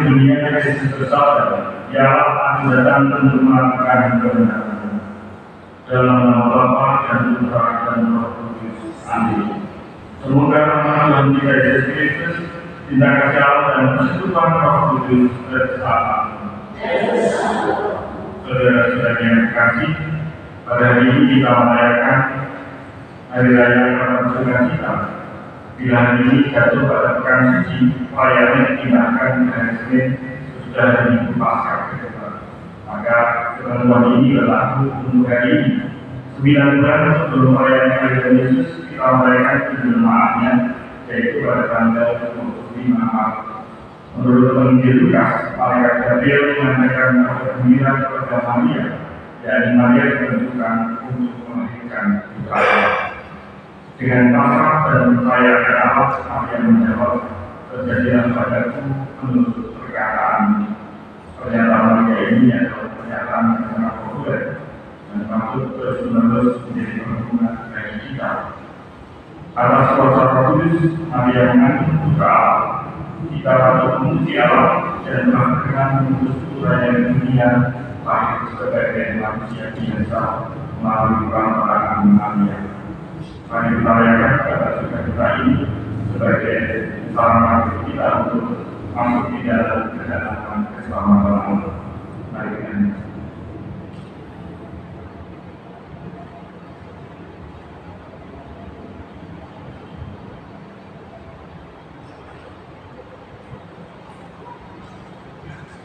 dunia Kristus bersabda, "Ialah aku datang untuk melakukan kebenaran." Dalam nama Bapa dan Putra dan Roh Kudus. Amin. Semoga Tuhan kita Yesus Kristus, cinta kasih Allah dan persekutuan Roh Kudus bersama. Saudara-saudara yang terkasih, pada hari ini kita merayakan Hari Raya Perayaan Sukacita. Bila hari ini jatuh pada pekan suci, perayaan dipindahkan ke hari Senin sudah hari Minggu Paskah ke depan. Maka ketentuan ini berlaku untuk hari ini. 9 bulan sebelum perayaan Kelahiran Yesus, kita merayakan penjelmaannya, yaitu pada tanggal 25 Maret. Menurut Penginjil Lukas, malaikat Gabriel menyampaikan kabar gembira kepada Maria, yakni Maria ditentukan untuk melahirkan putra Allah. Dengan pasrah dan percaya kepada Allah, Maria menjawab, "Terjadilah padaku menurut perkataan." Pernyataan Maria ini adalah pernyataan yang sangat populer dan masuk terus-menerus menjadi pengguna bagi kita. Atas kuasa Roh Kudus, Maria mengandung putra Allah. Kita patut memuji Allah dan dengan mengutus putranya di dunia lahir sebagai manusia biasa melalui perantaraan Maria. Mari kita rayakan kata sukacita ini sebagai sarana kita untuk masuk di dalam kedatangan keselamatan Allah. Mari kita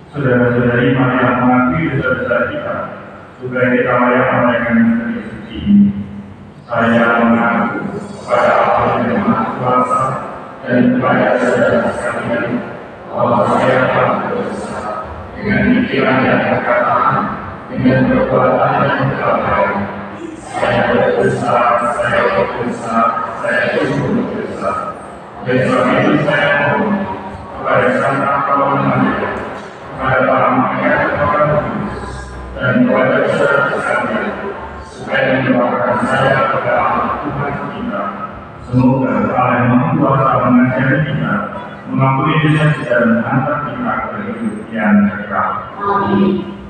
saudara-saudari, marilah mengakui dosa-dosa kita supaya kita layak merayakan misteri suci ini. Saya mengaku kepada Allah yang Maha Kuasa dan kepada saudara sekalian bahwa saya telah berdosa dengan pikiran dan perkataan, dengan perbuatan dan kelalaian. Saya berdosa, saya sungguh berdosa. Dan sebab itu saya mohon kepada Santa Paula Maria, kepada para malaikat orang kudus, dan kepada saudara sekalian, supaya mendoakan saya kepada Allah Tuhan kita. Semoga Allah yang Maha Kuasa mengajari kita mengampuni dosa kita dan menghantar kita ke hidup yang kekal. Amin.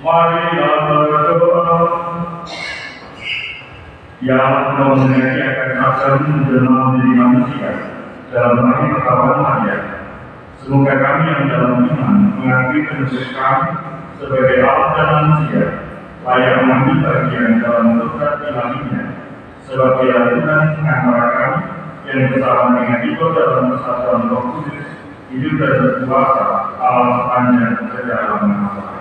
Marilah berdoa. Ya Allah, menyediakan Adam menjelma menjadi manusia dalam rahim perawan Maria. Semoga kami yang dalam iman mengakui penutup kami sebagai Allah dan manusia, layak mengambil bagian dalam berkat ilahinya, sebagai aturan antara kami yang bersama dengan itu dalam persatuan Roh Kudus, hidup dan berkuasa Allah sepanjang segala masa.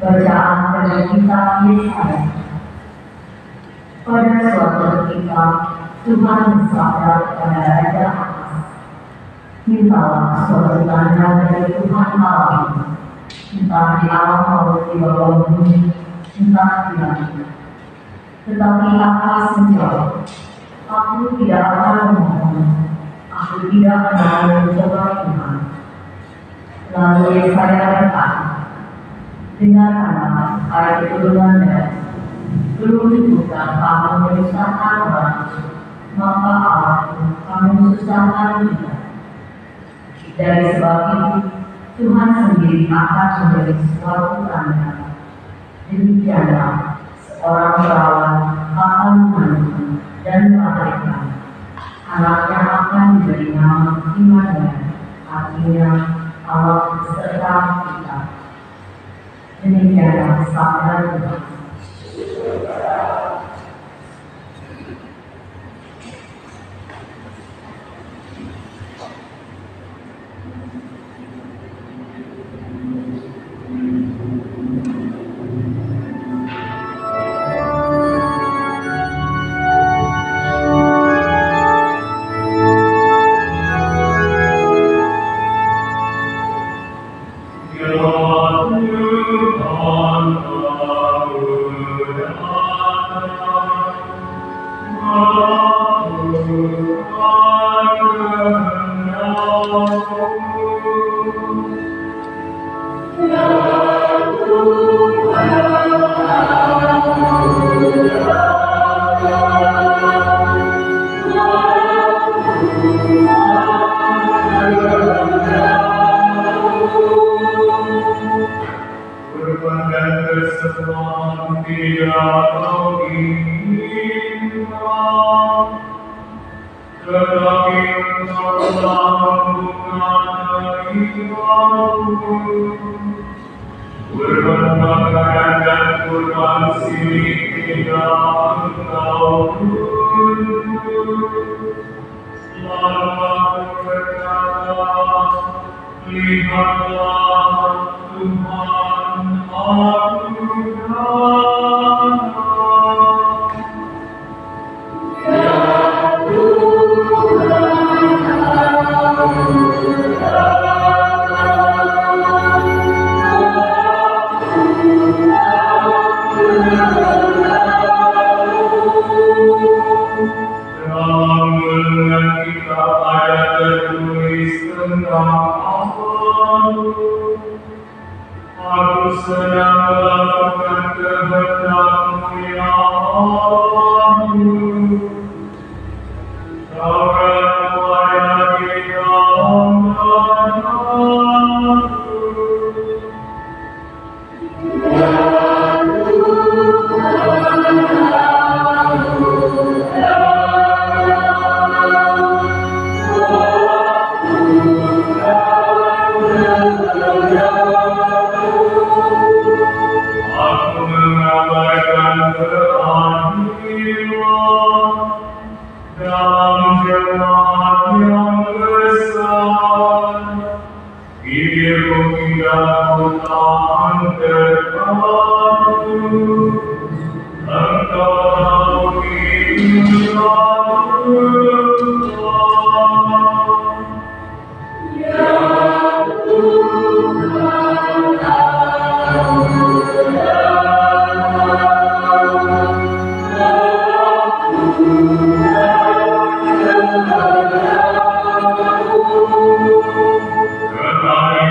Bacaan dari kitab Yesaya. Pada suatu ketika Tuhan bersabda kepada Raja Ahaz, mintalah suatu tanda dari Tuhan Allahmu, entah di alam maupun di bawah bumi, entah di langit. Tetapi Ahaz menjawab, aku tidak akan memohon, aku tidak akan mencoba Tuhan. Lalu Yesaya berkata, dengarkanlah hai keturunan Dan, belum tentukan kamu menyusahkan orang, maka Allahku kamu susahkan juga. Dari sebab itu, Tuhan sendiri akan memberi suatu tanda. Demikianlah seorang perawan akan mengandung dan melahirkan. Anaknya akan diberi nama Immanuel, artinya Allah beserta kita. Demikianlah sabda Tuhan. Aku mengabarkan keadilan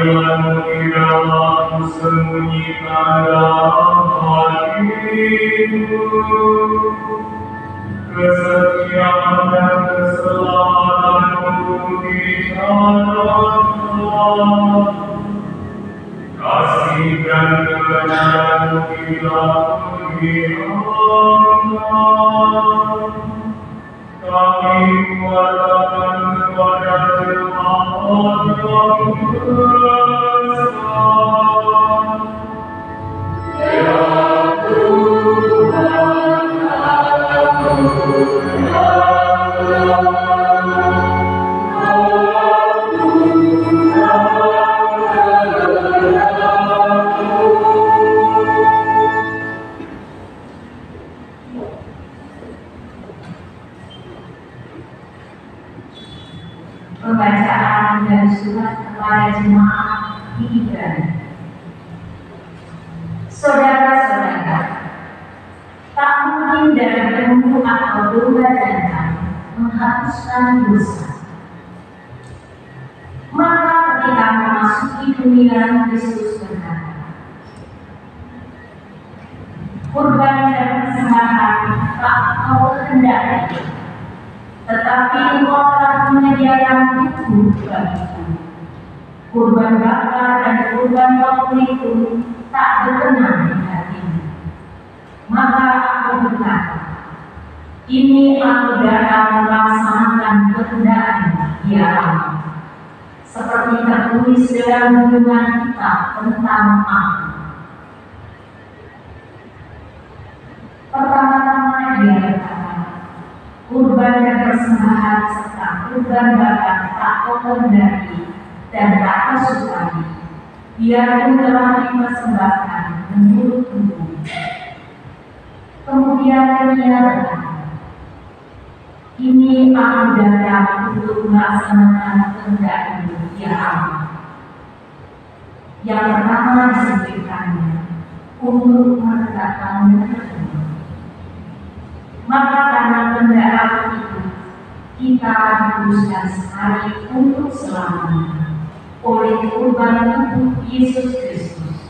keadilan-Mu biarlah kusembunyikan dalam hatiku. Kesetiaan dan keselamatan-Mu dicatatkan. Kasih dan kebenaran-Mu diperlihatkan. Kami kuatakan kepada jemaat yang besar. Ya Tuhan, Pembacaan dari surat kepada jemaat di Ibrani. Saudara-saudara, tak mungkin darah lembu atau domba jantan menghapuskan dosa. Maka ketika memasuki dunia Kristus berkata, kurban dan persembahan tak kau kehendaki, tetapi Engkau telah menyediakan itu bagiku. Kurban bakar dan kurban waktu itu tak berkenan di hatimu. Maka aku berkata, ini aku datang melaksanakan kehendakmu, ya Allah. Seperti tertulis dalam gunungan kitab tentang aku. Pertama-tama dia berkata, kurban dan persembahan serta kurban bakar tak kau kehendaki dan tak kau sukai, biarpun telah dipersembahkan menurut hukum. Kemudian ia berkata, ini aku datang untuk melaksanakan kehendak-Mu, ya Allah. Yang pertama disebutkannya untuk menegakkan negeri. Maka karena kehendak itu kita dikuduskan sekali untuk selamanya oleh kurban tubuh Yesus Kristus.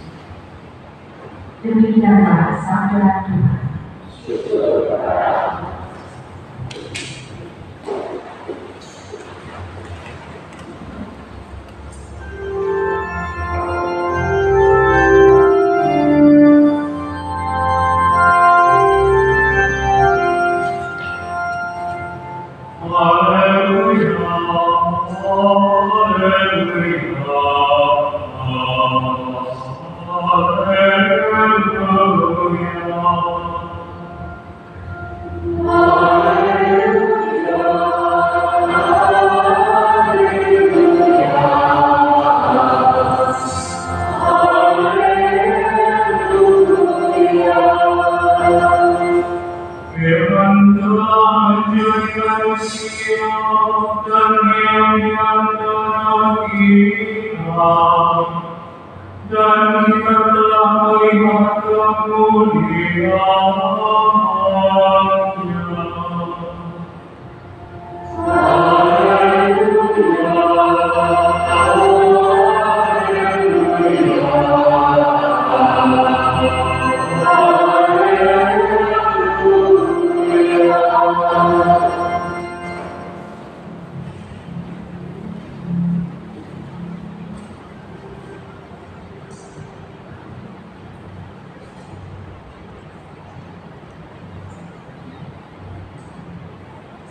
Demikianlah sabda Tuhan. Dan kita telah melihat kemuliaan-Nya.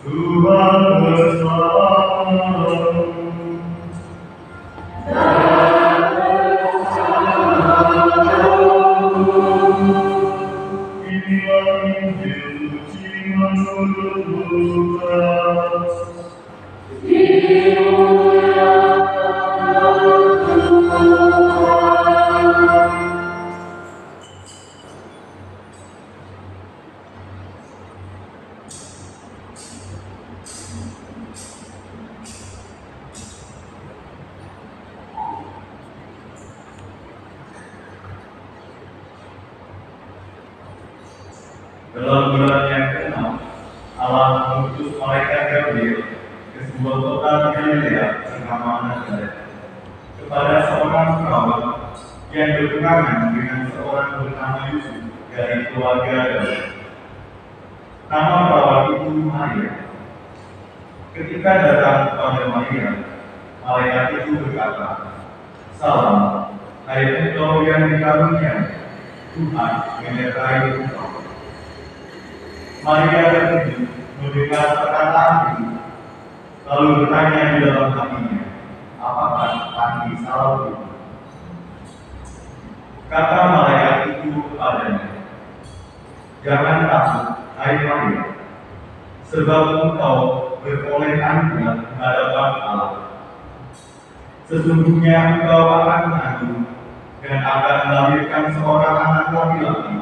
Tuhan bersamamu. Inilah Injil suci menurut Lukas. Dalam bulan yang ke-6, Allah mengutus malaikat Gabriel ke sebuah kota di Galilea bernama Nazaret, kepada seorang perawat yang bertunangan dengan seorang bernama Yusuf dari keluarga Daud. Nama perawat itu Maria. Ketika datang kepada Maria, malaikat itu berkata, "Salam, hai engkau yang dikaruniai, Tuhan menyertai engkau." Maria terkejut mendengar perkataan itu, lalu bertanya di dalam hatinya, apakah arti salam itu? Kata malaikat itu kepadanya, "Jangan takut, hai Maria, sebab engkau beroleh anugerah di hadapan Allah. Sesungguhnya engkau akan mengandung dan akan melahirkan seorang anak laki-laki,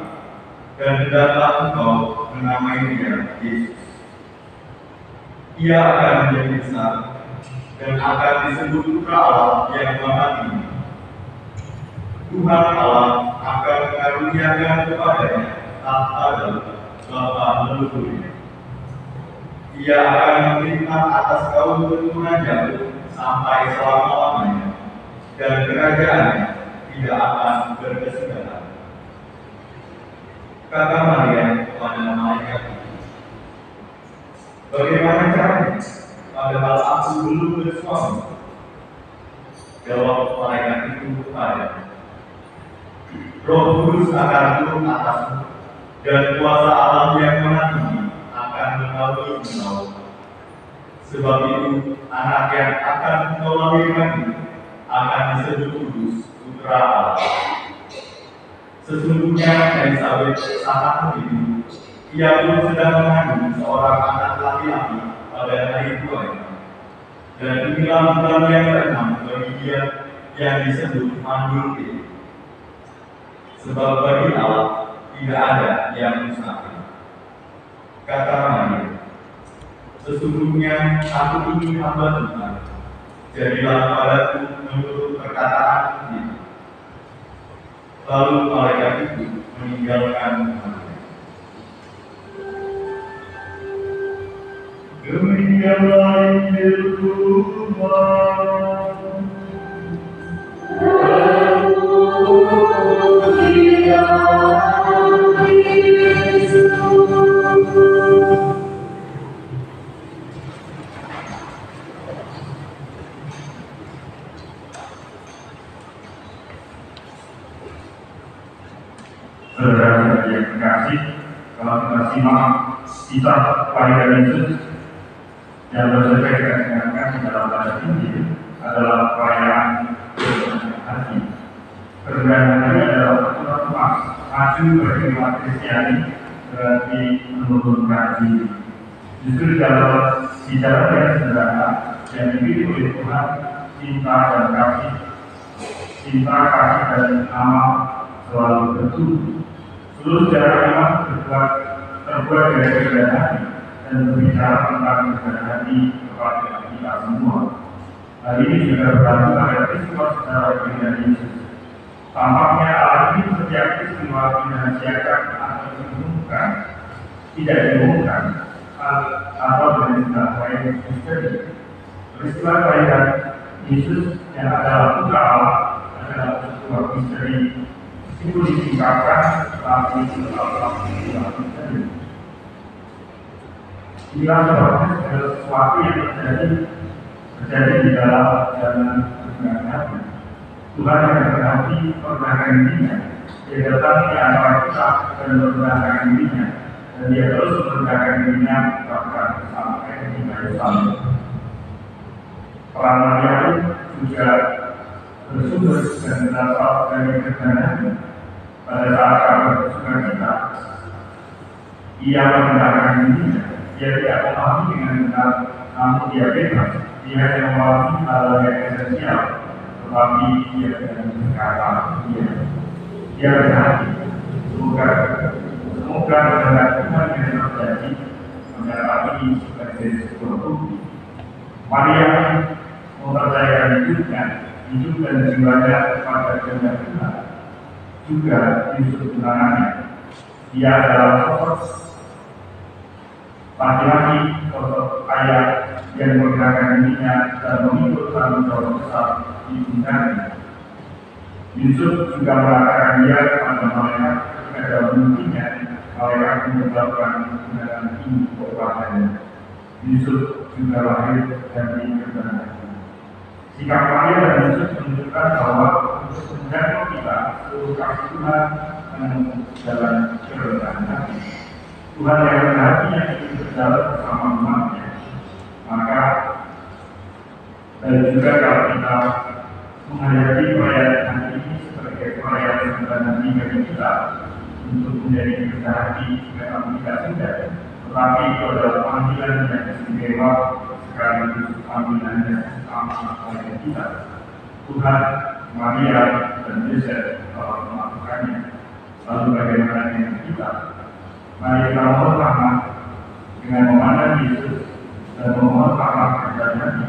dan hendaklah engkau menamai dia Yesus. Ia akan menjadi besar dan akan disebut Putra Allah yang Maha Tinggi. Tuhan Allah akan mengaruniakan kepadanya tahta Daud bapa leluhurnya. Ia akan memerintah atas kaum keturunan Yakub sampai selama-lamanya, dan kerajaannya tidak akan berkesudahan." Kata Maria kepada malaikat itu, "Bagaimana caranya, padahal aku belum bersuami?" Jawab malaikat itu kepadanya, "Roh Kudus akan turun atasmu, dan kuasa Allah yang Maha Tinggi akan menaungi engkau. Sebab itu, anak yang akan engkau lahirkan itu akan disebut kudus, Putra Allah. Sesungguhnya Elisabet sahabatmu itu, ia pun sedang mengandung seorang anak laki-laki pada hari tuanya. Dan inilah bulan yang ke-6 bagi dia yang disebut mandul itu. Sebab bagi Allah tidak ada yang mustahil." Kata Maria, "Sesungguhnya aku ini hamba Tuhan, jadilah padaku menurut perkataan itu." Lalu malaikat itu meninggalkan Maria. Demikianlah Injil Tuhan. Saudara yang terkasih, kalau kita simak kisah kelahiran Yesus yang bersesuaian dengan di dalam bahasa Injil adalah perayaan Kebenaran Hati. Kebenaran Hati adalah satu emas, maju bagi umat Kristiani berarti menurunkan diri. Justru dalam bicara yang sederhana yang dipilih oleh Tuhan, cinta dan kasih, cinta kasih dan amal selalu bertumbuh. Seluruh sejarah memang terbuat dari kebenaran hati dan berbicara tentang kebenaran hati kepada kita semua. Hal ini juga berlaku pada peristiwa secara kebenaran Yesus. Tampaknya Allah ini setiap peristiwa dinahasiakan atau diumumkan, tidak diumumkan, atau dengan istilah lain misteri. Peristiwa kelahiran Yesus yang adalah Putra Allah adalah sebuah misteri. Itu disingkapkan tapi sebuah misteri. Inilah sebabnya segala sesuatu yang terjadi di dalam perjalanan kebenaran hati. Tuhan yang berhati memperkenalkan dirinya, dia datang di antara kita dan memperkenalkan dirinya, dan dia terus memperkenalkan dirinya bahkan sampai di Yerusalem. Peran Maria juga bersumber dan berasal dari kebenaran. Pada saat kamu bersuka cita, ia memperkenalkan dirinya. Dia tidak memahami dengan benar, namun dia bebas. Dia yang memahami hal yang esensial, tetapi dia tidak berkata dia berhati. Semoga dengan Tuhan yang terjadi mendapat ini sebagai sebuah bukti. Maria mempercayakan hidup dan jiwanya kepada kehendak Tuhan. Juga Yesus tunangannya. Dia adalah sosok laki-laki, sosok ayah yang menggunakan minyak dan mengikut tanggung jawab besar di pundaknya. Yusuf juga mengatakan dia kepada malaikat ketika mungkinnya malaikat menyebabkan kebenaran ini kepadanya. Yusuf juga lahir dari kebenaran. Sikap Maria dan Yusuf menunjukkan bahwa untuk menjaga kita seluruh kasih Tuhan menempuh jalan kerendahan hati. Tuhan yang rendah hati yang ingin berjalan bersama umatnya. Maka dan juga kalau kita menghadapi perayaan hari ini sebagai perayaan sembilan hari bagi kita untuk menjadi rendah hati memang tidak mudah, tetapi itu adalah panggilan yang istimewa sekaligus panggilan yang sama bagi kita. Tuhan, Maria, dan Yosef telah melakukannya. Lalu bagaimana dengan kita? Mari kita mohon rahmat dengan memandang Yesus dan memohon rahmat kepada Nabi.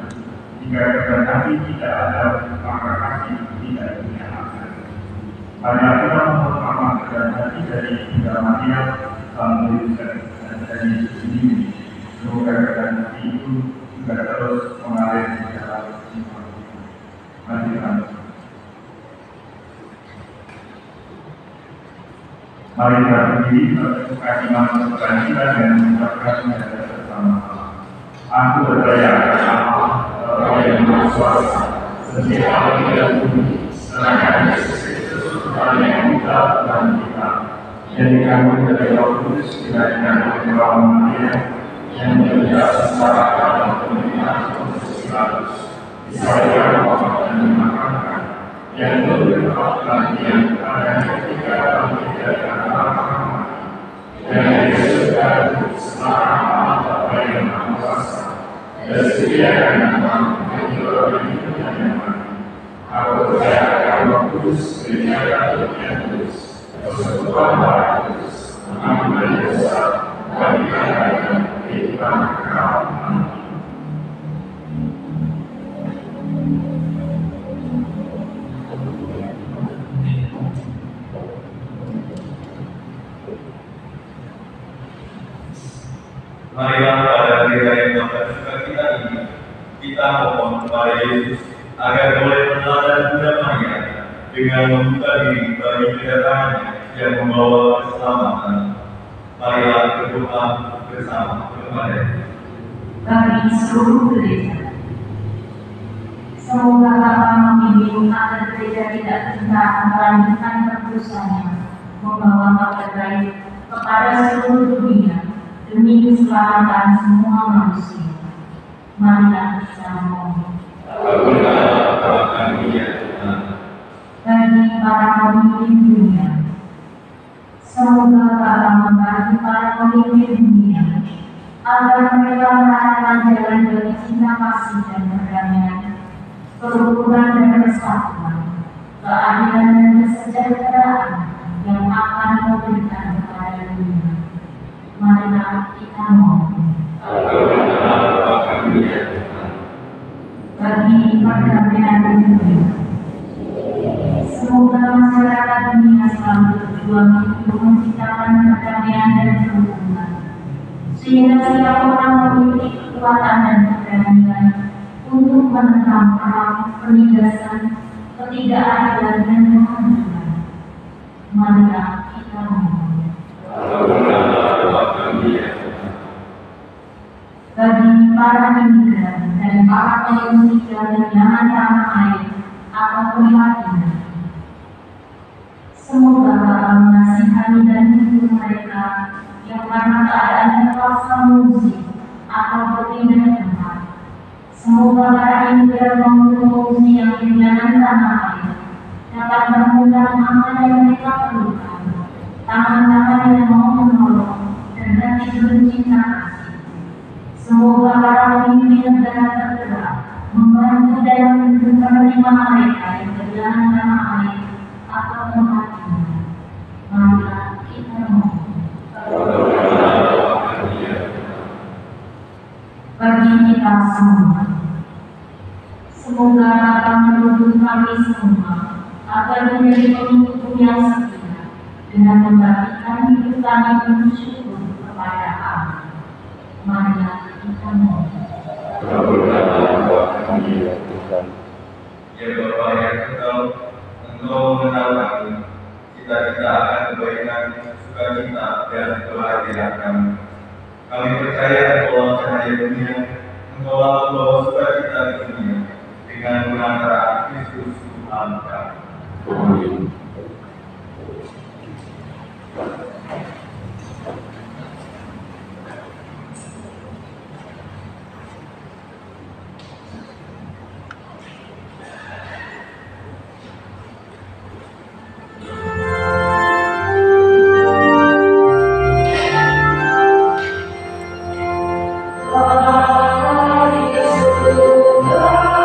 Jika kepada Nabi tidak ada maka kasih tidak punya akar. Mari kita mohon rahmat kepada Nabi dari Bunda Maria, Lalu Yosef, dan dari Yesus sendiri. Semoga kepada Nabi itu juga terus mengalir di dalam iman. Mari kita berdiri bertukar iman kepada kita dan mengucapkan kepada bersama-sama. Aku percaya kepada Allah, Bapa yang Maha Kuasa, setiap hal tidak bumi, serahkan Yesus Kristus Tuhan yang kita dan kita. Jadikan dari Roh Kudus dilahirkan oleh Roh Maria yang bekerja secara dalam pemerintahan Kristus Pilatus. Disayangkan Allah dan dimakamkan, yang berkata yang ada ketika tidak ada dan surga setelah Allah Bapa yang Maha Kuasa dan sediakan nama bagi orang hidup dan yang mati. Aku percaya akan Roh Kudus, Gereja Katolik yang kudus, persekutuan darah kudus, pengampunan dosa, bagi dan kehidupan kekal. Marilah pada gereja yang dapat sukacita ini, kita mohon kepada Yesus agar boleh meneladani Bunda Maria dengan membuka diri bagi kedatangannya yang membawa keselamatan. Marilah berdoa bersama kepada bagi seluruh gereja. Semoga Bapa membimbing agar gereja tidak gentar melanjutkan terusannya, membawa kabar baik kepada seluruh dunia demi keselamatan semua manusia. Marilah kita memohon. Bagi para pemimpin dunia, semoga Bapa membantu para pemimpin dunia agar mereka menahan jalan bagi cinta kasih dan perdamaian, kerukunan dan persatuan, keadilan dan kesejahteraan yang akan memberikan kepada dunia. Marilah kita mohon. Bagi perdamaian dunia, semoga masyarakat dunia selalu berjuang untuk menciptakan perdamaian dan kerukunan, sehingga setiap orang memiliki kekuatan dan keberanian untuk menentang perang, penindasan, ketidakadilan dan kehancuran. Marilah kita mohon. Bagi para imigran dan para pengungsi kehilangan tanah air atau keprihatinan, semoga Bapa mengasihani dan menghibur mereka yang karena keadaan terpaksa mengungsi atau berpindah tempat. Semoga para imigran maupun pengungsi yang kehilangan tanah air dapat menemukan apa yang mereka perlukan, tangan-tangan yang mau menolong dan hati bercinta kasih. Semoga para pemimpin negara tergerak membantu dalam menerima mereka yang kehilangan tanah air atau tempat tinggal. Marilah kita mohon. Bagi kita semua, semoga Bapa menuntun kami semua agar menjadi pengikut yang setia dengan membagikan hidup kami bersyukur kepada Allah. Marilah kita mohon. Kabulkanlah doa kami ya Tuhan. Ya Bapa yang kekal, Engkau mengenal kami, cita-cita akan kebaikan, sukacita dan kebahagiaan kami. Kami percaya bahwa cahaya dunia, Engkau membawa sukacita di dunia dengan pengantaraan Kristus Tuhan kami. Amin. Yesus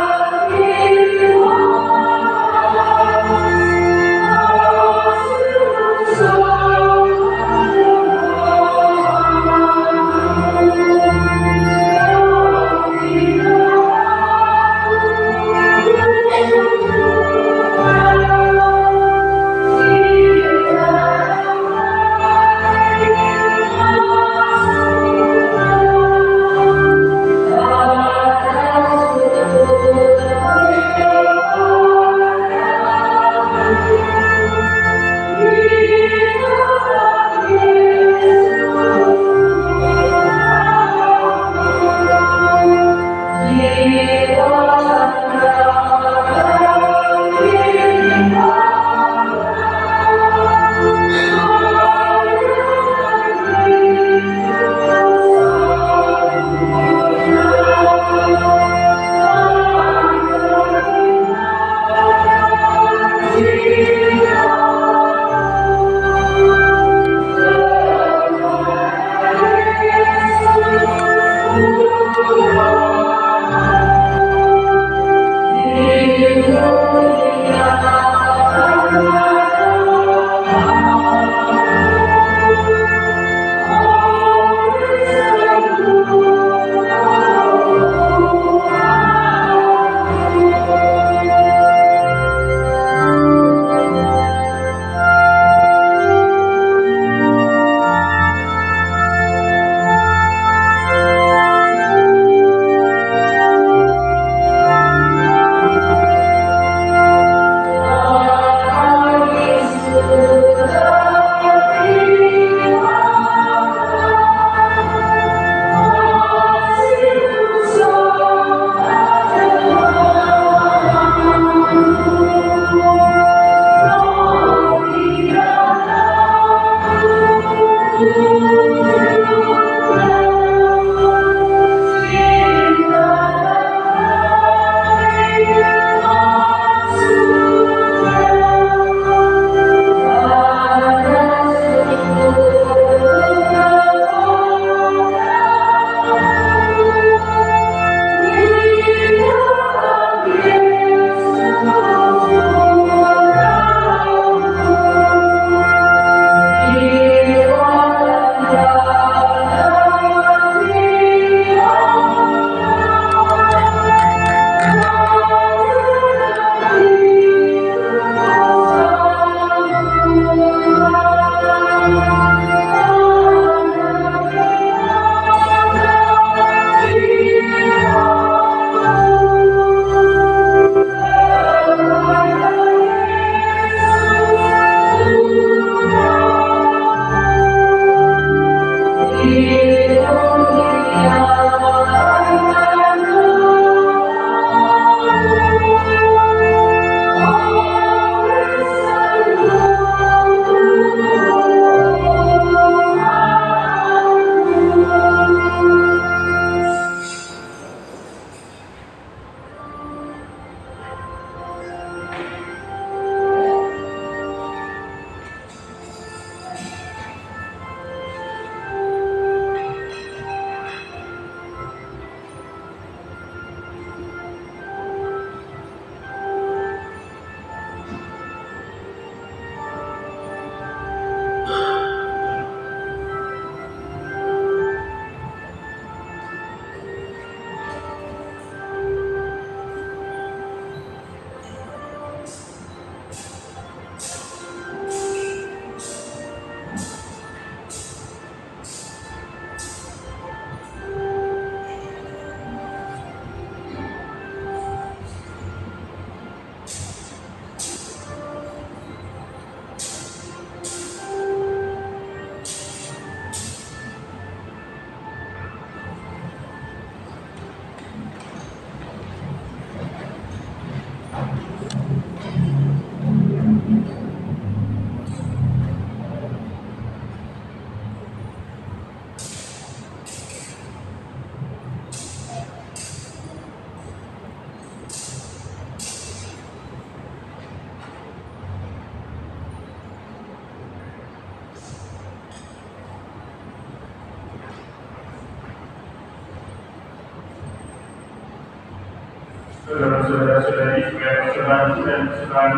Saudara-saudari, saudara-saudari dan saudari,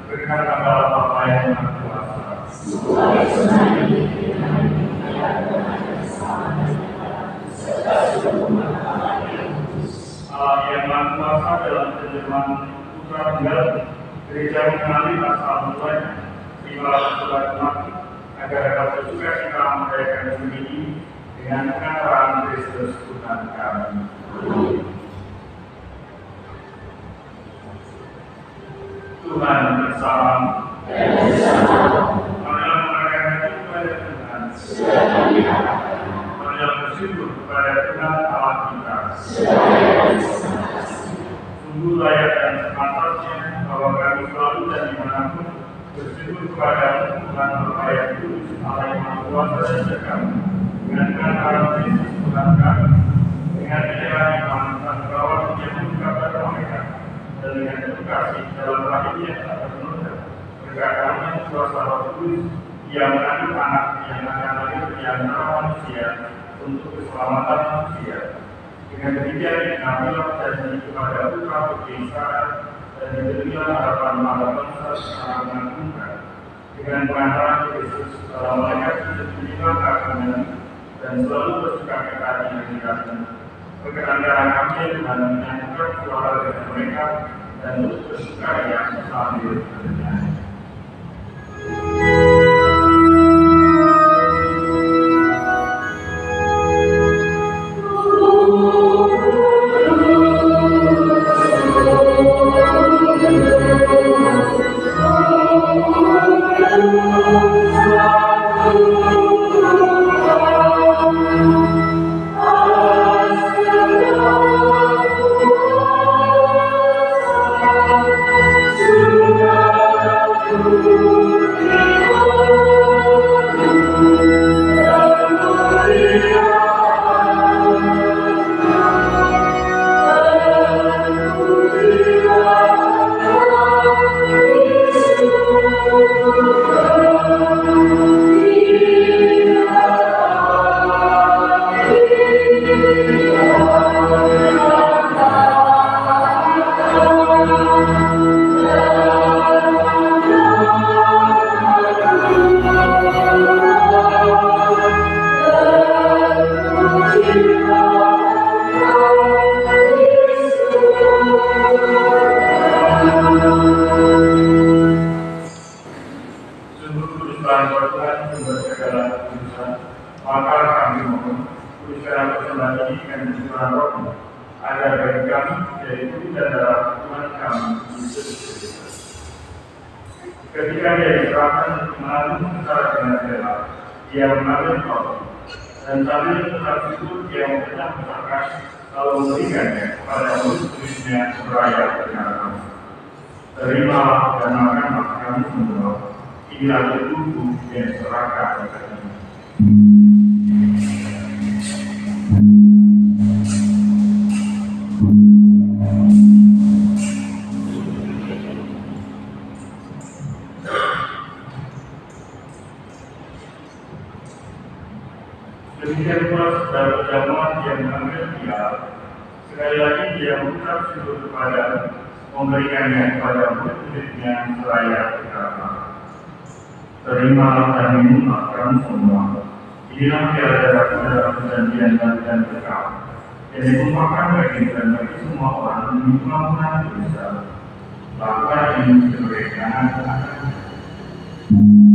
berkat kepada Bapa yang Maha Kuasa. Allah yang Maha Kuasa dalam terjemahan Putra Tunggal, gereja mengenali asal mulanya, terimalah surat mati, agar dapat bersuka cita merayakan hari ini dengan pengantaran Kristus Tuhan kami. Tuhan bersama. Marilah mengadakan hati kepada Tuhan. Marilah bersyukur kepada Tuhan Allah kita. Sungguh layak dan sepantasnya bahwa kami selalu dan dimanapun bersyukur kepada Tuhan Bapa yang kudus, Allah yang Maha Kuasa dan Sekam, dengan pengantaran Kristus Tuhan kami, dengan penyerahan iman dan bahwa Dia membuka pada mereka, dan dengan edukasi dalam rahimnya tak ternoda, berkat karunia kuasa Roh Kudus yang mengandung anak yang akan lahir di antara manusia untuk keselamatan manusia. Dengan demikian kamilah janji kepada putra putri Israel dan diberilah harapan pada bangsa secara mengagumkan. Dengan pengantaran Kristus dalam mereka sudah menyimak keagungan dan selalu bersuka cita di hadiratnya. Perkenalan kami dengan menyanyikan suara dari mereka dan terus bersukaria sambil bernyanyi. Ketika dia diserahkan untuk menanggung secara dengan rela, dia mengambil roti, dan sambil tetap itu dia mengucapkan lalu memberikannya kepada murid-muridnya seraya dengan terimalah dan makanlah kamu semua, inilah tubuhku yang diserahkan bagimu. Demikian pula saudara jamaah yang mengambil dia, sekali lagi dia mengucap syukur kepada memberikannya kepada murid-muridnya seraya berkata, terimalah dan minumlah kamu semua, inilah piala darahku dalam perjanjian baru dan kekal, yang ditumpahkan bagi dan bagi semua orang demi pengampunan dosa. Lakukan ini sebagai kenangan akan. Amen.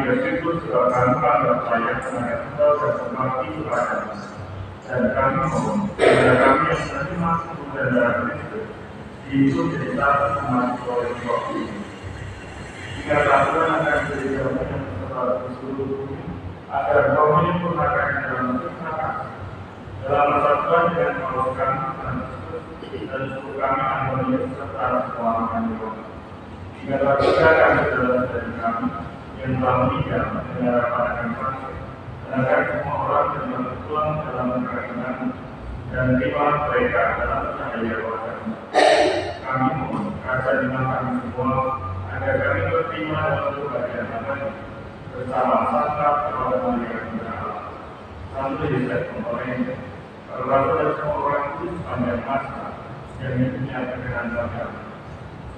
bersyukur sebab kami telah percaya kepada Engkau dan berbakti kepadamu. Dan kami mohon, kepada kami yang menerima tubuh dan darah Kristus, hidup jadi satu umat oleh Roh ini. Jika Tuhan akan berikan yang tersebar di seluruh bumi, agar Kau menyempurnakan dalam kebenaran, dalam persatuan dengan Allah kami dan Kristus dan seluruh kami harmonis serta keselamatan Roh. Jika kita akan berjalan dari kami yang telah meninggal dengan harapan akan bangkit, dan agar semua orang yang bertuang dalam kerajaan dan terima mereka dalam cahaya wajah. Kami mohon kasih iman kami semua agar kami berterima dalam kebahagiaan abadi bersama santa kepada Maria Bunda Allah, Santo Yosef Pemoreng, para rasul dan semua orang itu sepanjang masa yang hidupnya dengan baik.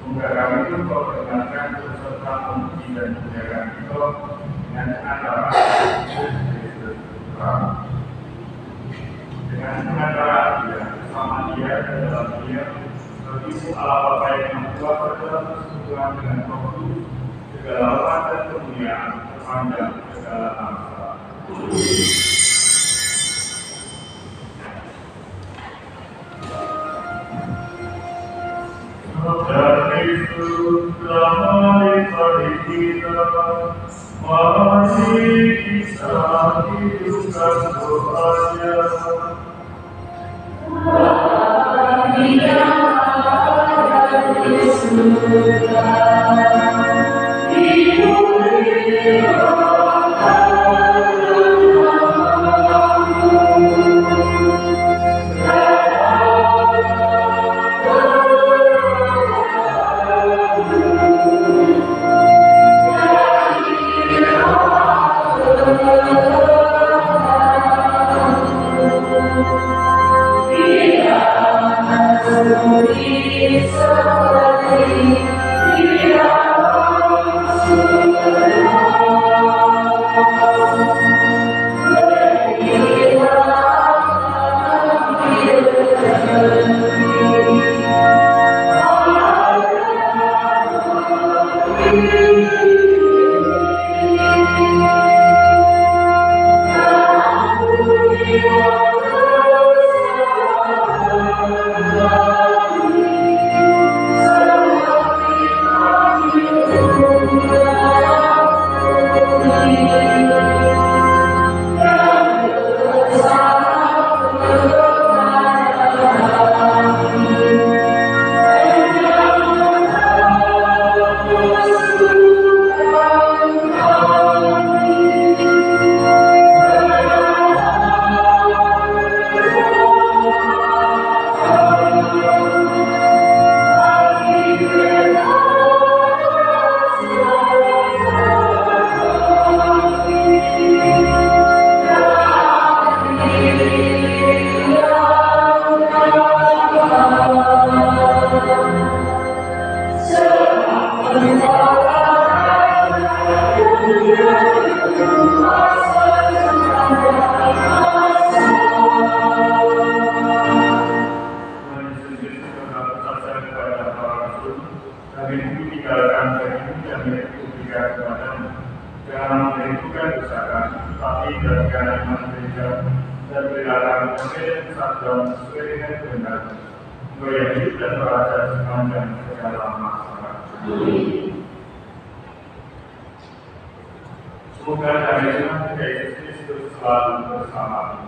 Semoga kami itu Kau perkenalkan beserta memuji dan menjaga Engkau dengan antara Kristus dengan antara Dia bersama Dia dan dalam Dia berisi Allah Bapa yang Maha dalam persekutuan dengan Roh Kudus, segala hormat dan kemuliaan sepanjang segala masa. Dan Kristus telah melipari kita, mari kita hidupkan doanya. Bapa yang ada di surga, semoga dari Tuhan Yesus Kristus selalu bersama.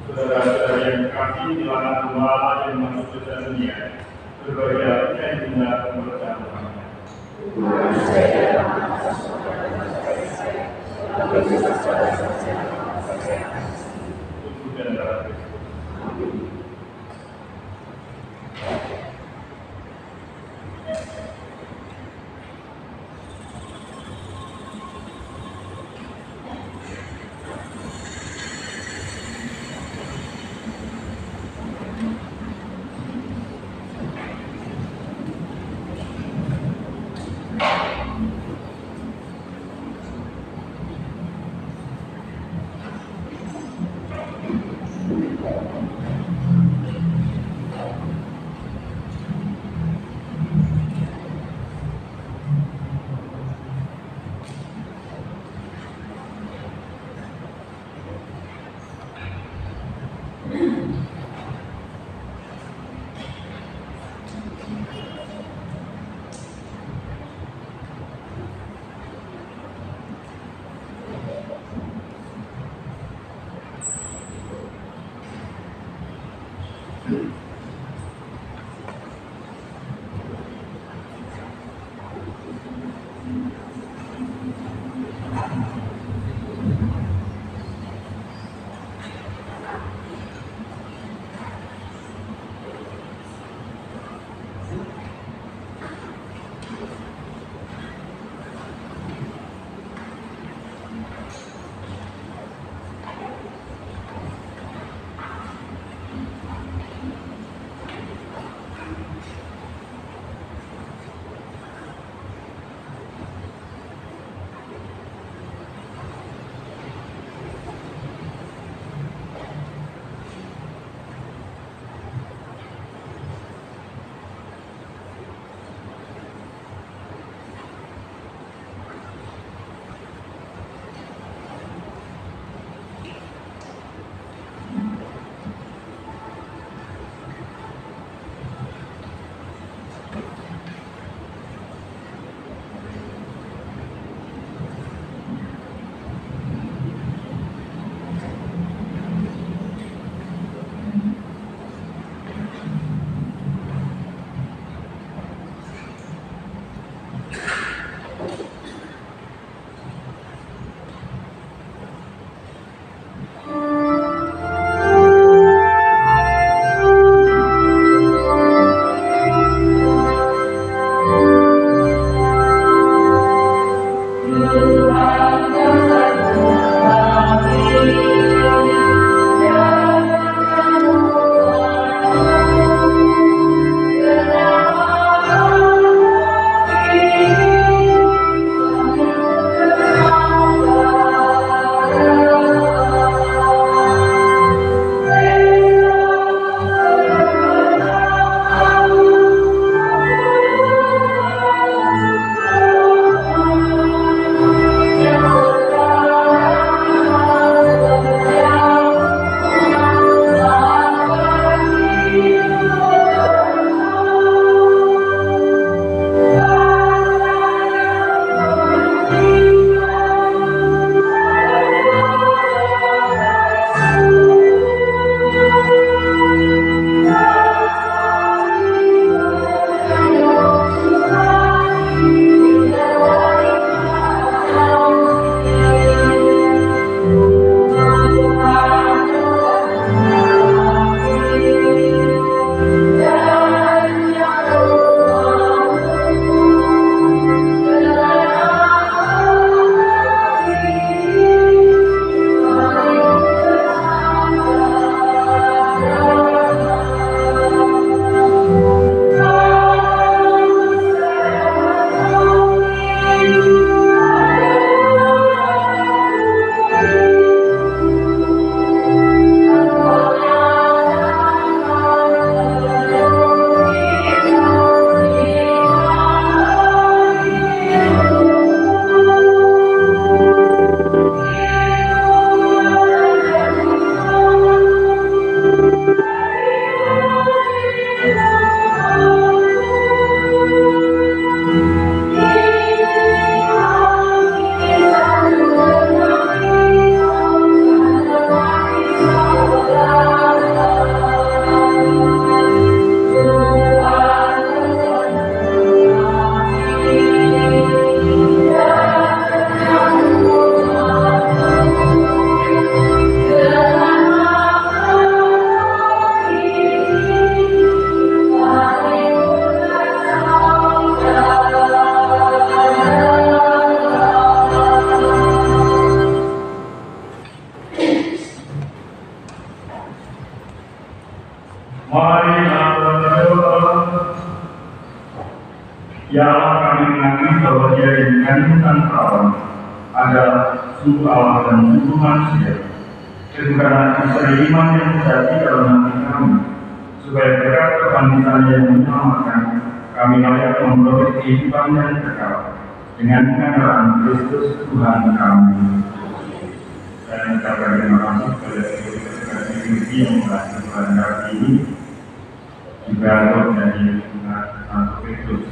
Saudara-saudara yang kekasih, bilangan gembala yang masuk ke dunia, berbahagia yang juga berjamaah. Tubuh dan darah Kristus. Marilah berdoa. Ya Allah, kami mengakui bahwa Dia yang kandungan perawan adalah sungguh Allah dan sungguh manusia. Karena kisah iman yang sejati dalam hati kami, supaya berkat kebangkitan yang menyelamatkan, kami layak memperoleh kehidupan yang kekal dengan pengenalan Kristus Tuhan kami. Saya mengucapkan terima kasih kepada Ibu yang membantu Tuhan kali ini, juga untuk dari Satu Kristus,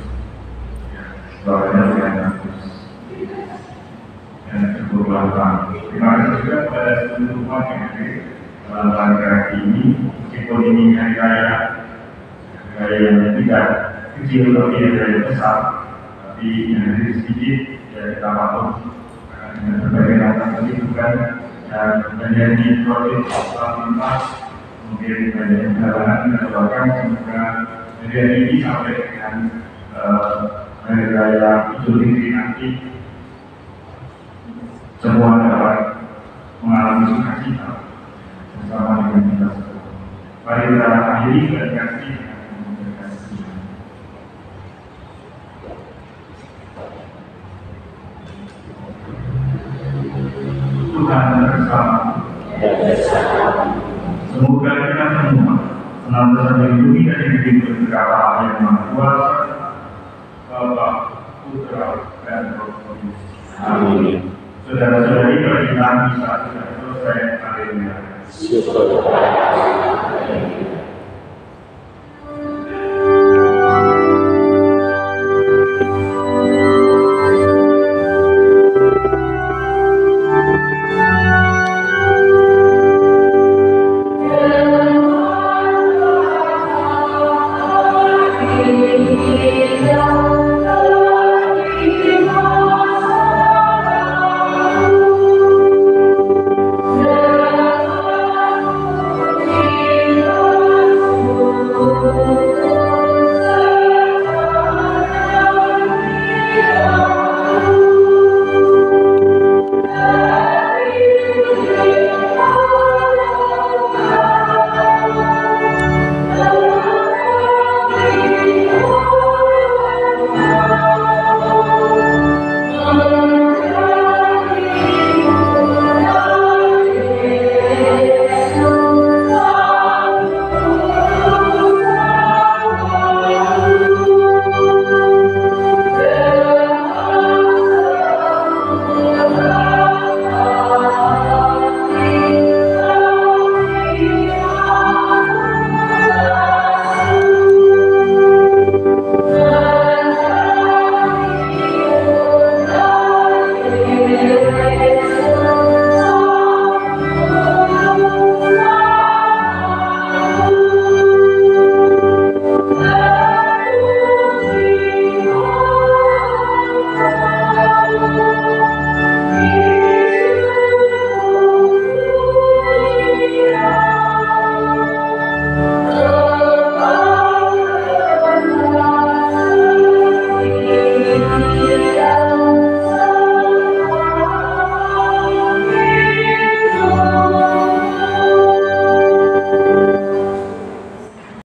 suaranya Tuhan Kristus, dan berbulan-bulan. Terima kasih juga kepada seluruh umat yang hadir dalam rangka ini, meskipun ini hari raya yang tidak kecil tapi yang besar, tapi yang hadir sedikit ya kita patuh dengan berbagai macam kesibukan dan menjadi proses lalu lintas, mungkin banyak perjalanan dan bahkan semoga hari ini sampai dengan hari raya Idul Fitri nanti semua dapat mengalami sukacita bersama dengan kita semua. Mari kita akhiri berkasih dengan berkasih. Tuhan bersama. Semoga kita semua senantiasa dilindungi dan dibimbing berkat Allah yang Maha Kuasa, Bapa, Putra, dan Roh Kudus. Amin. Saudara-saudari, bagi kami saat sudah selesai, haleluya. Syukur.